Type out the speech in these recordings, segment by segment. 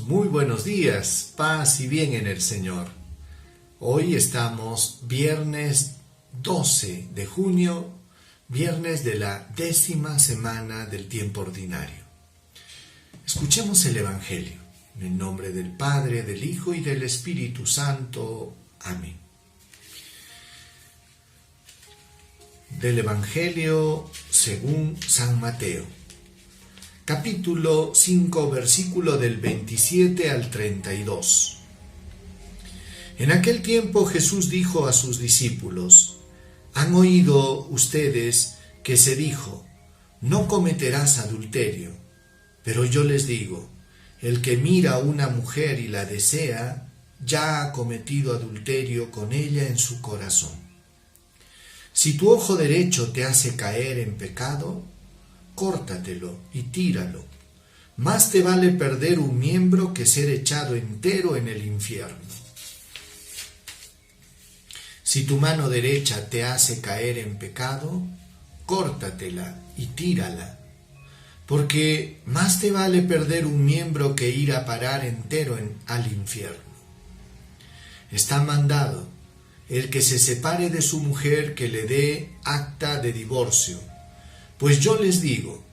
muy buenos días, paz y bien en el Señor. Hoy estamos viernes 12 de junio, viernes de la 10ª semana del tiempo ordinario. Escuchemos el Evangelio, en el nombre del Padre, del Hijo y del Espíritu Santo. Amén. Del Evangelio según San Mateo. Capítulo 5, versículo del 27 al 32. En aquel tiempo Jesús dijo a sus discípulos: ¿Han oído ustedes que se dijo, no cometerás adulterio? Pero yo les digo, el que mira a una mujer y la desea, ya ha cometido adulterio con ella en su corazón. Si tu ojo derecho te hace caer en pecado, córtatelo y tíralo. Más te vale perder un miembro que ser echado entero en el infierno. Si tu mano derecha te hace caer en pecado, córtatela y tírala. Porque más te vale perder un miembro que ir a parar entero al infierno. Está mandado el que se separe de su mujer que le dé acta de divorcio. Pues yo les digo,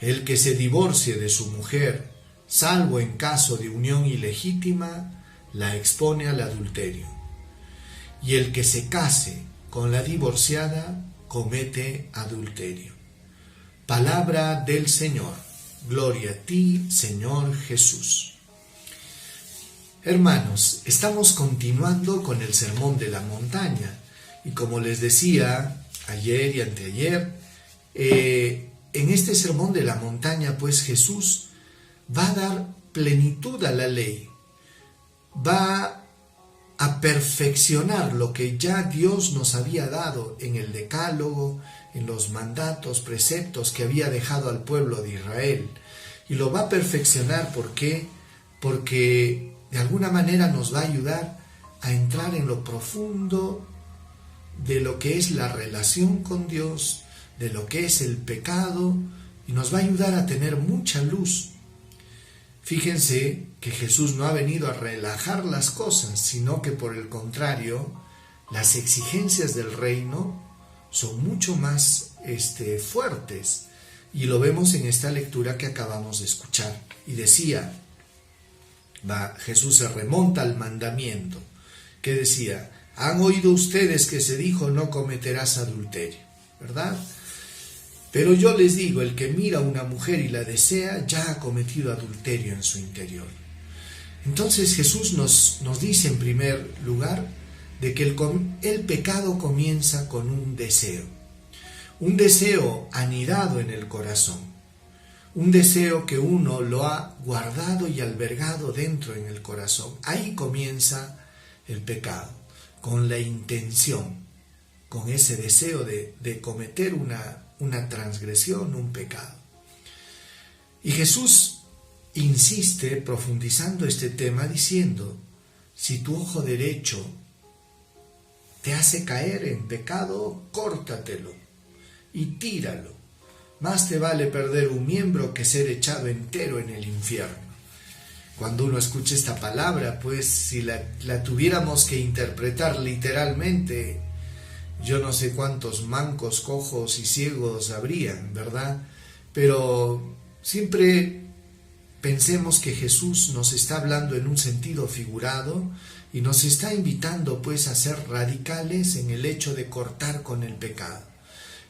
el que se divorcie de su mujer, salvo en caso de unión ilegítima, la expone al adulterio. Y el que se case con la divorciada, comete adulterio. Palabra del Señor. Gloria a ti, Señor Jesús. Hermanos, estamos continuando con el Sermón de la Montaña. Y como les decía ayer y anteayer, en este Sermón de la Montaña, pues Jesús va a dar plenitud a la ley, va a perfeccionar lo que ya Dios nos había dado en el Decálogo, en los mandatos, preceptos que había dejado al pueblo de Israel, y lo va a perfeccionar. ¿Por qué? Porque de alguna manera nos va a ayudar a entrar en lo profundo de lo que es la relación con Dios, de lo que es el pecado, y nos va a ayudar a tener mucha luz. Fíjense que Jesús no ha venido a relajar las cosas, sino que por el contrario, las exigencias del reino son mucho más fuertes, y lo vemos en esta lectura que acabamos de escuchar. Y decía, Jesús se remonta al mandamiento, que decía, han oído ustedes que se dijo, no cometerás adulterio, ¿verdad? Pero yo les digo, el que mira a una mujer y la desea, ya ha cometido adulterio en su interior. Entonces Jesús nos dice en primer lugar de que el pecado comienza con un deseo anidado en el corazón, un deseo que uno lo ha guardado y albergado dentro en el corazón. Ahí comienza el pecado, con la intención, con ese deseo de cometer una transgresión, un pecado. Y Jesús insiste profundizando este tema diciendo, si tu ojo derecho te hace caer en pecado, córtatelo y tíralo. Más te vale perder un miembro que ser echado entero en el infierno. Cuando uno escucha esta palabra, pues si la tuviéramos que interpretar literalmente, yo no sé cuántos mancos, cojos y ciegos habrían, ¿verdad? Pero siempre pensemos que Jesús nos está hablando en un sentido figurado y nos está invitando pues a ser radicales en el hecho de cortar con el pecado.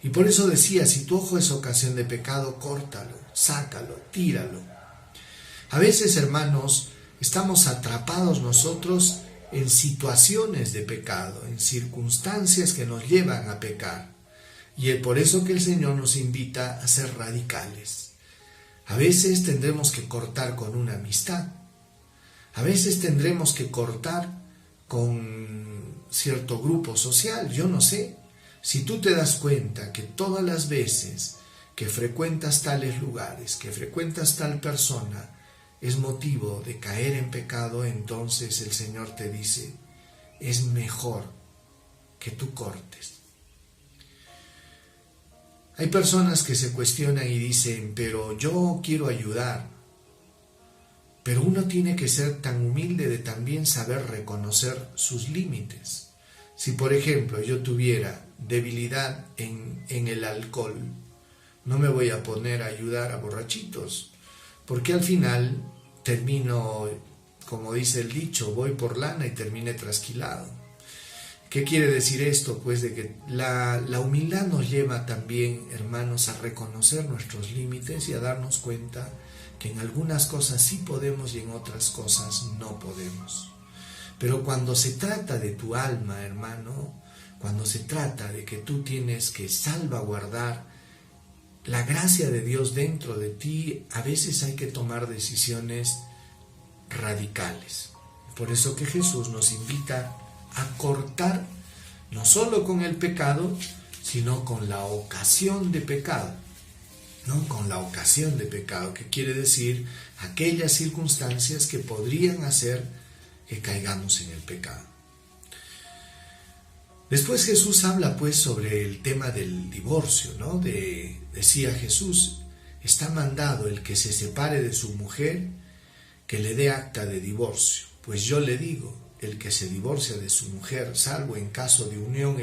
Y por eso decía, si tu ojo es ocasión de pecado, córtalo, sácalo, tíralo. A veces, hermanos, estamos atrapados nosotros en situaciones de pecado, en circunstancias que nos llevan a pecar. Y es por eso que el Señor nos invita a ser radicales. A veces tendremos que cortar con una amistad. A veces tendremos que cortar con cierto grupo social. Yo no sé. Si tú te das cuenta que todas las veces que frecuentas tales lugares, que frecuentas tal persona, es motivo de caer en pecado, entonces el Señor te dice, es mejor que tú cortes. Hay personas que se cuestionan y dicen, pero yo quiero ayudar, Pero uno tiene que ser tan humilde de también saber reconocer sus límites. Si por ejemplo yo tuviera debilidad en el alcohol, no me voy a poner a ayudar a borrachitos, porque al final termino, como dice el dicho, voy por lana y terminé trasquilado. ¿Qué quiere decir esto? Pues de que la humildad nos lleva también, hermanos, a reconocer nuestros límites y a darnos cuenta que en algunas cosas sí podemos y en otras cosas no podemos. Pero cuando se trata de tu alma, hermano, cuando se trata de que tú tienes que salvaguardar la gracia de Dios dentro de ti, a veces hay que tomar decisiones radicales. Por eso que Jesús nos invita a cortar no solo con el pecado, sino con la ocasión de pecado. ¿No? Con la ocasión de pecado, que quiere decir aquellas circunstancias que podrían hacer que caigamos en el pecado. Después Jesús habla pues sobre el tema del divorcio, ¿no? Decía Jesús, está mandado el que se separe de su mujer, que le dé acta de divorcio. Pues yo le digo, el que se divorcia de su mujer, salvo en caso de unión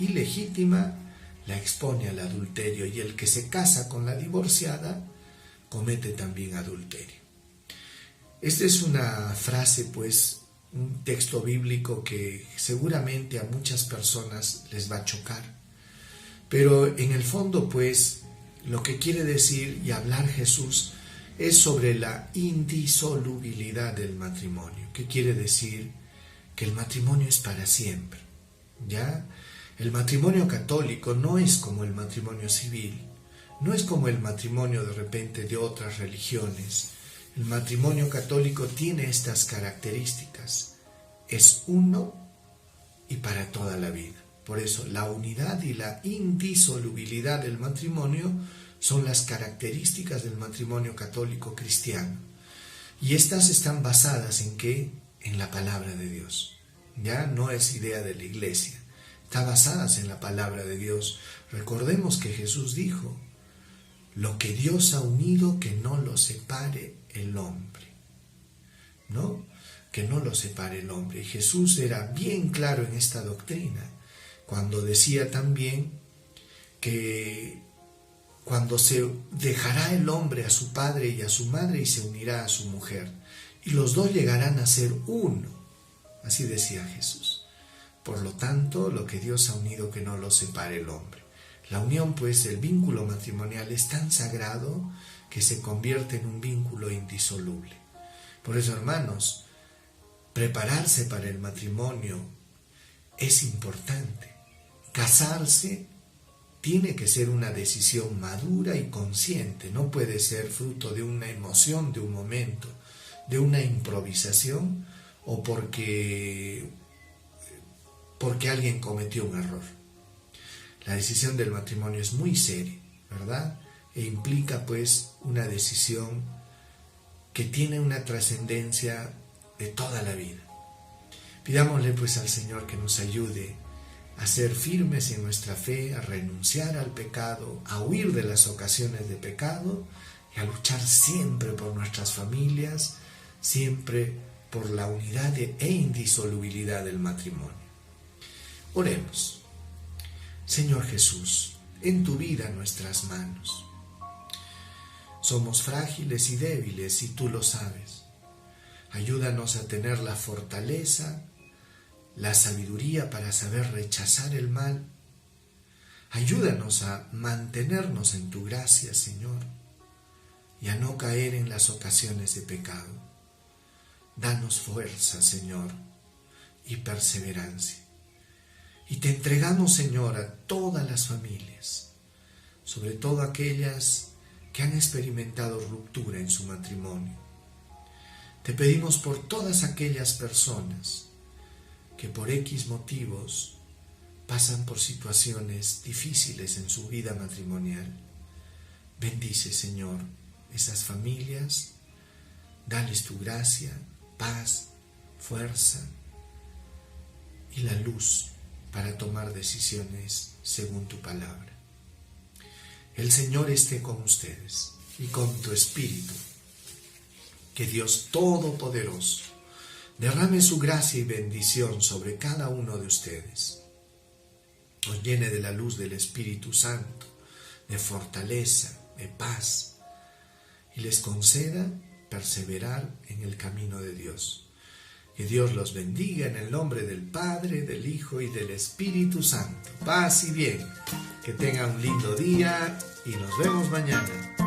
ilegítima, la expone al adulterio, y el que se casa con la divorciada comete también adulterio. Esta es una frase, pues, un texto bíblico que seguramente a muchas personas les va a chocar. Pero en el fondo, pues, lo que quiere decir y hablar Jesús es sobre la indisolubilidad del matrimonio. ¿Qué quiere decir? Que el matrimonio es para siempre, ¿ya? El matrimonio católico no es como el matrimonio civil, no es como el matrimonio de repente de otras religiones. El matrimonio católico tiene estas características, es uno y para toda la vida. Por eso la unidad y la indisolubilidad del matrimonio son las características del matrimonio católico cristiano. Y estas están basadas ¿en qué? En la palabra de Dios. Ya no es idea de la iglesia. Está basadas en la palabra de Dios. Recordemos que Jesús dijo, lo que Dios ha unido, que no lo separe el hombre. ¿No? Que no lo separe el hombre. Y Jesús era bien claro en esta doctrina, cuando decía también que cuando se dejará el hombre a su padre y a su madre y se unirá a su mujer, y los dos llegarán a ser uno. Así decía Jesús. Por lo tanto, lo que Dios ha unido, que no lo separe el hombre. La unión, pues, el vínculo matrimonial es tan sagrado que se convierte en un vínculo indisoluble. Por eso, hermanos, prepararse para el matrimonio es importante. Casarse tiene que ser una decisión madura y consciente. No puede ser fruto de una emoción, de un momento, de una improvisación o porque alguien cometió un error. La decisión del matrimonio es muy seria, ¿verdad? E implica pues una decisión que tiene una trascendencia de toda la vida. Pidámosle pues al Señor que nos ayude a ser firmes en nuestra fe, a renunciar al pecado, a huir de las ocasiones de pecado y a luchar siempre por nuestras familias, siempre por la unidad e indisolubilidad del matrimonio. Oremos. Señor Jesús, en tu vida nuestras manos. Somos frágiles y débiles y tú lo sabes. Ayúdanos a tener la fortaleza, la sabiduría para saber rechazar el mal. Ayúdanos a mantenernos en tu gracia, Señor, y a no caer en las ocasiones de pecado. Danos fuerza, Señor, y perseverancia. Y te entregamos, Señor, a todas las familias, sobre todo aquellas que han experimentado ruptura en su matrimonio. Te pedimos por todas aquellas personas que por X motivos pasan por situaciones difíciles en su vida matrimonial. Bendice, Señor, esas familias, dales tu gracia, paz, fuerza y la luz para tomar decisiones según tu palabra. El Señor esté con ustedes y con tu espíritu. Que Dios Todopoderoso derrame su gracia y bendición sobre cada uno de ustedes. Os llene de la luz del Espíritu Santo, de fortaleza, de paz, y les conceda perseverar en el camino de Dios. Que Dios los bendiga en el nombre del Padre, del Hijo y del Espíritu Santo. Paz y bien. Que tengan un lindo día y nos vemos mañana.